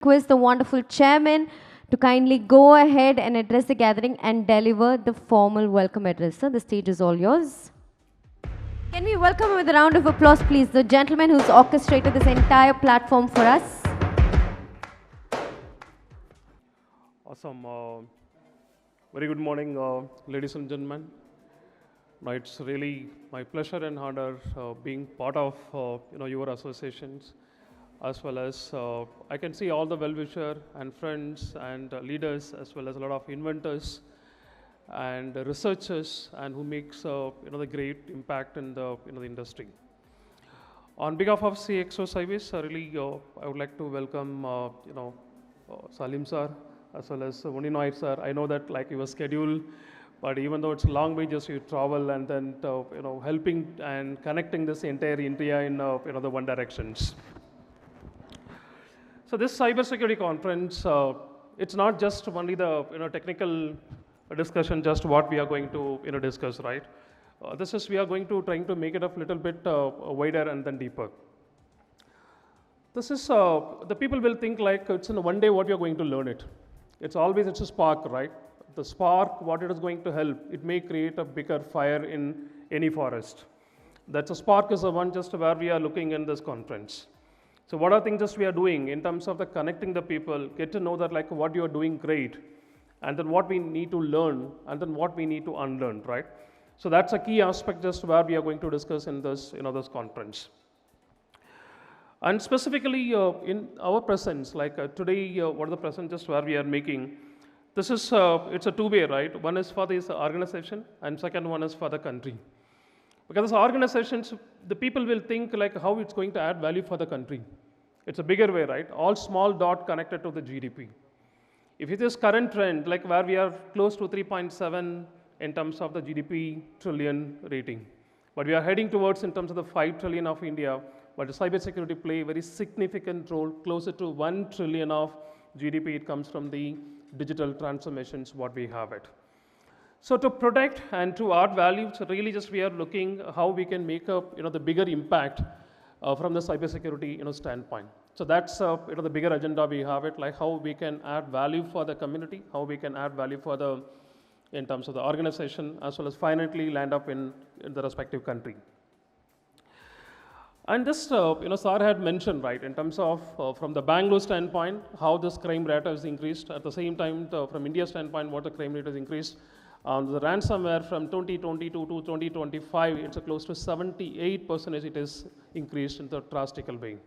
request the wonderful chairman to kindly go ahead and address the gathering and deliver the formal welcome address. Sir, the stage is all yours. Can we welcome with a round of applause, please, the gentleman who's orchestrated this entire platform for us? Awesome. Very good morning, ladies and gentlemen. Now, it's really my pleasure and honor being part of your associations, as well as I can see all the well-wisher and friends and leaders, as well as a lot of inventors and researchers, and who makes the great impact in the the industry. On behalf of CXO Cywayz, really I would like to welcome Salim sir, as well as Muninoy sir. I know that like your schedule, but even though it's a long way, just you travel and then helping and connecting this entire India in the one directions. So this cybersecurity conference, it's not just only the technical discussion, just what we are going to discuss, right? This is we are going to trying to make it a little bit wider and then deeper. This is the people will think like it's in one day what we are going to learn it. It's a spark, right? The spark, what it is going to help, it may create a bigger fire in any forest. That's a spark is the one just where we are looking in this conference. So what are things just we are doing in terms of the connecting the people, get to know that like what you are doing great, and then what we need to learn, and then what we need to unlearn, right? So that's a key aspect just where we are going to discuss in this, this conference. And specifically in our presence, like today, what are the present just where we are making, this is, it's a two-way, right? One is for this organization, and second one is for the country. Because organizations, the people will think like how it's going to add value for the country. It's a bigger way, right? All small dot connected to the GDP. If it is current trend, like where we are close to 3.7 in terms of the GDP trillion rating, but we are heading towards in terms of the 5 trillion of India, but the cybersecurity play a very significant role, closer to 1 trillion of GDP. It comes from the digital transformations, what we have it. So to protect and to add value, so really just we are looking how we can make up the bigger impact from the cybersecurity standpoint. So that's the bigger agenda we have it, like how we can add value for the community, how we can add value for the in terms of the organization, as well as finally land up in the respective country. And this, Sir had mentioned, right, in terms of from the Bangalore standpoint, how this crime rate has increased. At the same time, from India standpoint, what the crime rate has increased. The ransomware from 2022 to 2025, it's close to 78% it is increased in the drastical way.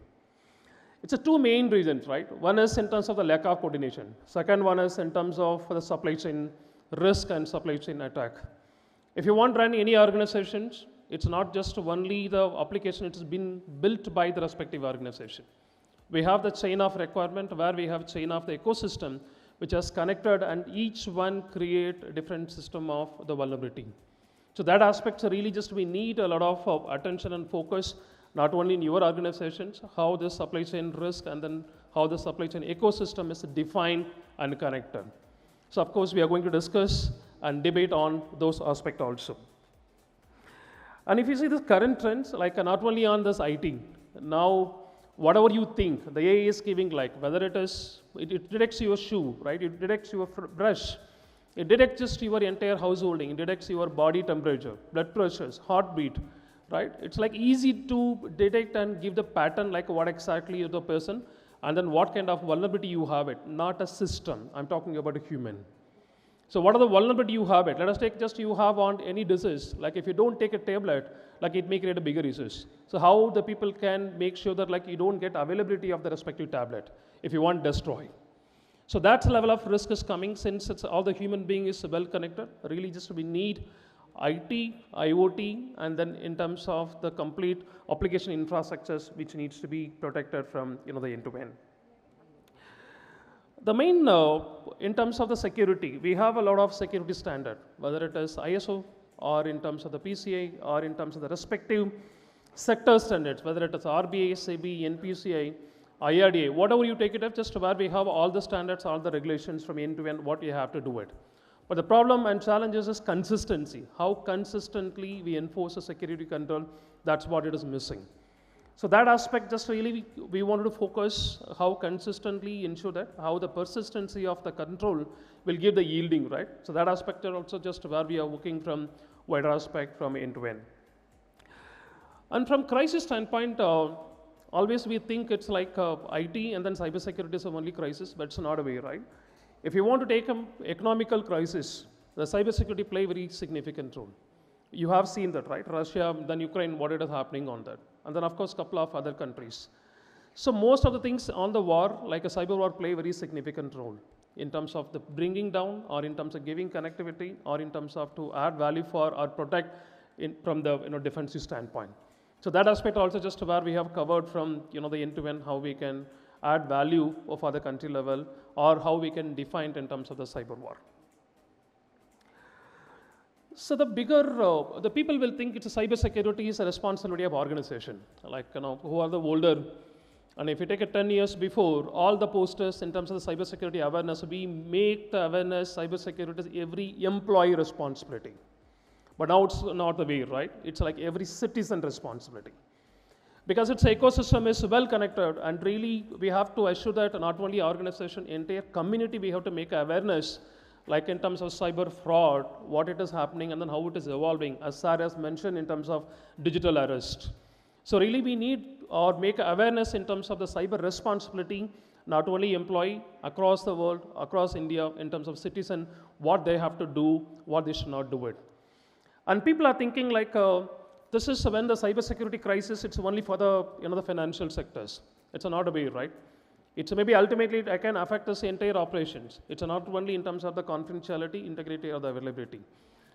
It's two main reasons, right? One is in terms of the lack of coordination. Second one is in terms of the supply chain risk and supply chain attack. If you want to run any organizations, it's not just only the application, it's been built by the respective organization. We have the chain of requirement where we have chain of the ecosystem, which is connected, and each one create a different system of the vulnerability. So that aspect really just we need a lot of attention and focus, not only in your organizations, how the supply chain risk and then how the supply chain ecosystem is defined and connected. So of course we are going to discuss and debate on those aspects also. And if you see the current trends, like not only on this IT, now whatever you think, the AI is giving, like whether it is, it detects your shoe, right? It detects your brush. It detects just your entire householding. It detects your body temperature, blood pressures, heartbeat, right? It's like easy to detect and give the pattern like what exactly is the person and then what kind of vulnerability you have it, not a system. I'm talking about a human. So what are the vulnerability you have it? Let us take just you have on any disease, like if you don't take a tablet, like it may create a bigger issues. So how the people can make sure that like you don't get availability of the respective tablet if you want destroy. So that level of risk is coming since it's all the human being is well connected. Really just we need IT, IoT, and then in terms of the complete application infrastructures which needs to be protected from the end to end. The main, in terms of the security, we have a lot of security standard, whether it is ISO or in terms of the PCI or in terms of the respective sector standards, whether it is RBI, SEBI, NPCI, IRDA, whatever you take it up, just where we have all the standards, all the regulations from end to end, what you have to do it. But the problem and challenges is consistency. How consistently we enforce a security control, that's what it is missing. So that aspect just really we wanted to focus how consistently ensure that how the persistency of the control will give the yielding, right? So that aspect are also just where we are working from wider aspect from end to end. And from crisis standpoint, always we think it's like IT and then cybersecurity is the only crisis, but it's not a way, right? If you want to take an economical crisis, the cybersecurity play a very significant role. You have seen that, right? Russia, then Ukraine, what it is happening on that. And then of course, couple of other countries. So most of the things on the war, like a cyber war, play a very significant role in terms of the bringing down or in terms of giving connectivity or in terms of to add value for or protect from the defensive standpoint. So that aspect also just where we have covered from the end-to-end how we can add value for the country level or how we can define it in terms of the cyber war. So the bigger, the people will think it's a cybersecurity is a responsibility of organization, like who are the older. And if you take it 10 years before, all the posters in terms of the cybersecurity awareness, we make the awareness cybersecurity every employee responsibility. But now it's not the way, right? It's like every citizen responsibility. Because its ecosystem is well connected and really we have to assure that not only organization, entire community we have to make awareness like in terms of cyber fraud, what it is happening and then how it is evolving, as Sarah has mentioned in terms of digital arrest. So really we need or make awareness in terms of the cyber responsibility, not only employee across the world, across India, in terms of citizen, what they have to do, what they should not do it. And people are thinking like, this is when the cybersecurity crisis, it's only for the, the financial sectors. It's not a way, right? It's maybe ultimately it can affect the entire operations. It's not only in terms of the confidentiality, integrity, or the availability.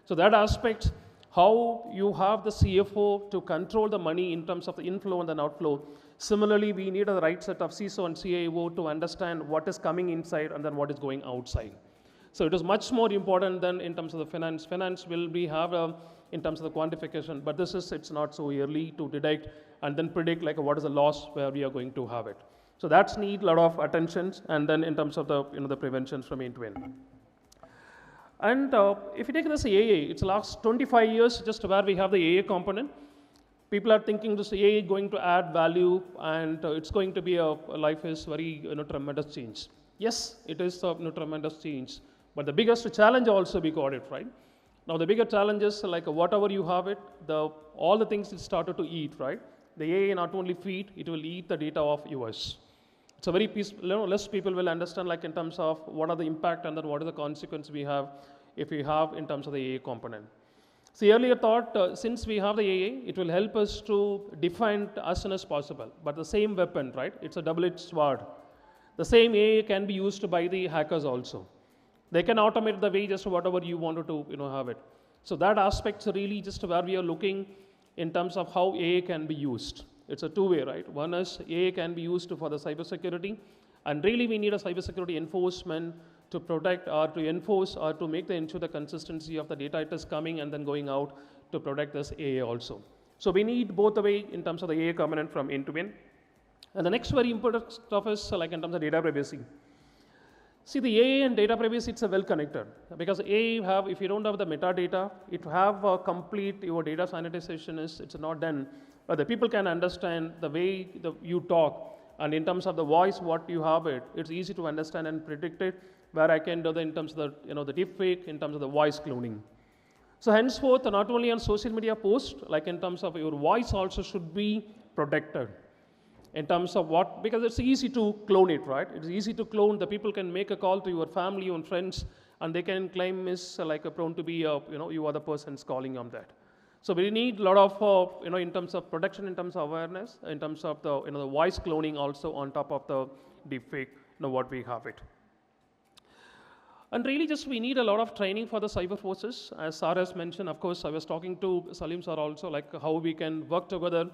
So that aspect, how you have the CFO to control the money in terms of the inflow and the outflow. Similarly, we need the right set of CISO and CIO to understand what is coming inside and then what is going outside. So it is much more important than in terms of the finance. Finance will be have in terms of the quantification, but it's not so early to detect and then predict like what is the loss where we are going to have it. So that's need a lot of attention, and then in terms of the the preventions from end to end. And if you take this AA, it's the last 25 years just where we have the AA component. People are thinking this AA is going to add value and it's going to be a life is very tremendous change. Yes, it is a tremendous change, but the biggest challenge also we got it right. Now the bigger challenge is like whatever you have it, all the things it started to eat, right? The AA not only feed, it will eat the data of yours. It's a very less people will understand like in terms of what are the impact and then what is the consequence we have if we have in terms of the AA component. See, earlier thought, since we have the AA, it will help us to define as soon as possible. But the same weapon, right? It's a double-edged sword. The same AA can be used by the hackers also. They can automate the way just whatever you wanted to have it. So that aspect's really just where we are looking in terms of how AA can be used. It's a two-way, right? One is AA can be used for the cybersecurity, and really we need a cybersecurity enforcement to protect or to enforce or to ensure the consistency of the data it is coming and then going out to protect this AA also. So we need both the way in terms of the AA component from end to end. And the next very important stuff is like in terms of data privacy. See, the AA and data privacy, it's a well connected because AA if you don't have the metadata, it have a complete, your data sanitization it's not done. But the people can understand the way you talk, and in terms of the voice, what you have it's easy to understand and predict it, where I can do in terms of the deep fake, in terms of the voice cloning. So henceforth, not only on social media posts, like in terms of your voice also should be protected. In terms of because it's easy to clone it, right? It's easy to clone. The people can make a call to your family and friends, and they can claim is like prone to be, you are the persons calling on that. So we need a lot of, in terms of protection, in terms of awareness, in terms of the, the voice cloning also on top of the deepfake, what we have it. And really just we need a lot of training for the cyber forces. As Sarah has mentioned, of course, I was talking to Salim sir also, like how we can work together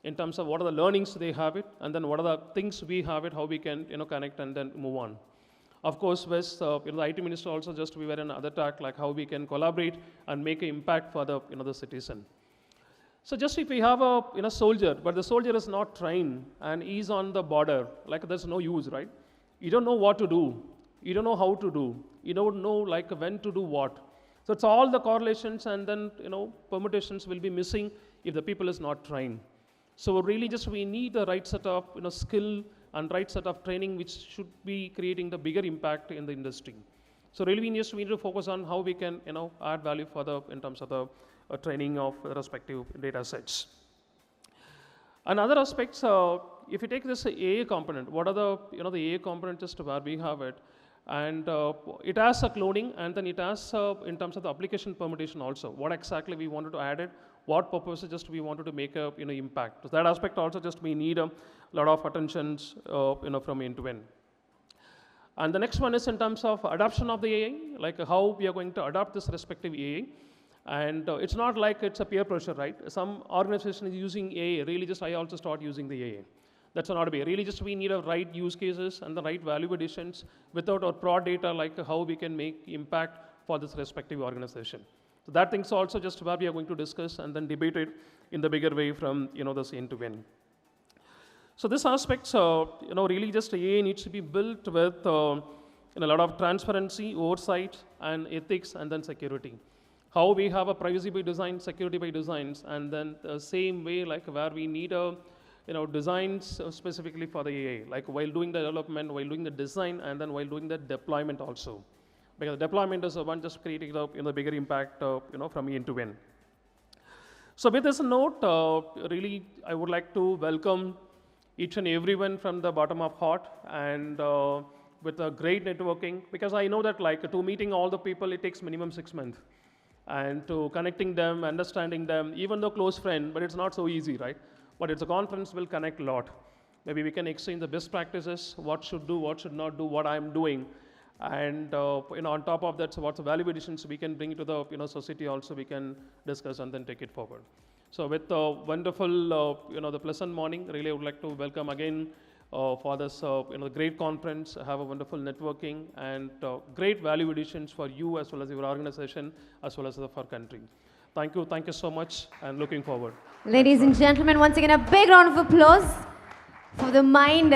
in terms of what are the learnings they have it, and then what are the things we have it, how we can, connect and then move on. Of course, with the IT minister also just we were in another track, like how we can collaborate and make an impact for the, the citizen. So just if we have a soldier, but the soldier is not trained and he's on the border, like there's no use, right? You don't know what to do. You don't know how to do. You don't know like when to do what. So it's all the correlations and then, permutations will be missing if the people is not trained. So really just we need the right set of skill and right set of training which should be creating the bigger impact in the industry. So really we need to focus on how we can add value for in terms of the training of respective data sets. And other aspects, if you take this AA component, what are the the AA component just where we have it, and it has a cloning, and then it has in terms of the application permutation also. What exactly we wanted to add it, what purposes just we wanted to make a impact. So that aspect also just we need a lot of attentions from end to end. And the next one is in terms of adoption of the AA, like how we are going to adopt this respective AA. And it's not like it's a peer pressure, right? Some organization is using AA, really just I also start using the AA. That's not a way. Really just we need a right use cases and the right value additions without our prod data, like how we can make impact for this respective organization. So that thing's also just where we are going to discuss and then debate it in the bigger way from this end to end. So this aspects, really just AA needs to be built with a lot of transparency, oversight, and ethics, and then security. How we have a privacy by design, security by designs, and then the same way like where we need a designs specifically for the AA, like while doing the development, while doing the design, and then while doing the deployment also. Because deployment is the one just creating the bigger impact from end to end. So with this note, really I would like to welcome each and everyone from the bottom of heart, and with a great networking, because I know that like to meeting all the people it takes minimum 6 months. And to connecting them, understanding them, even though close friend, but it's not so easy, right? But it's a conference will connect a lot. Maybe we can exchange the best practices, what should do, what should not do, what I'm doing. And on top of that, so what's the value additions we can bring to the society also we can discuss and then take it forward. So with the wonderful, the pleasant morning, really I would like to welcome again for this great conference, have a wonderful networking and great value additions for you as well as your organization as well as for country. Thank you so much, and looking forward. Ladies and gentlemen, once again a big round of applause for the mind,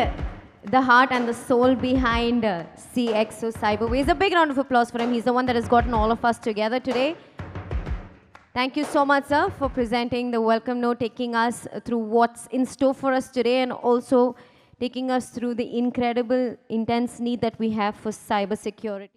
the heart and the soul behind CXO Cywayz. A big round of applause for him. He's the one that has gotten all of us together today. Thank you so much, sir, for presenting the welcome note, taking us through what's in store for us today, and also taking us through the incredible, intense need that we have for cybersecurity.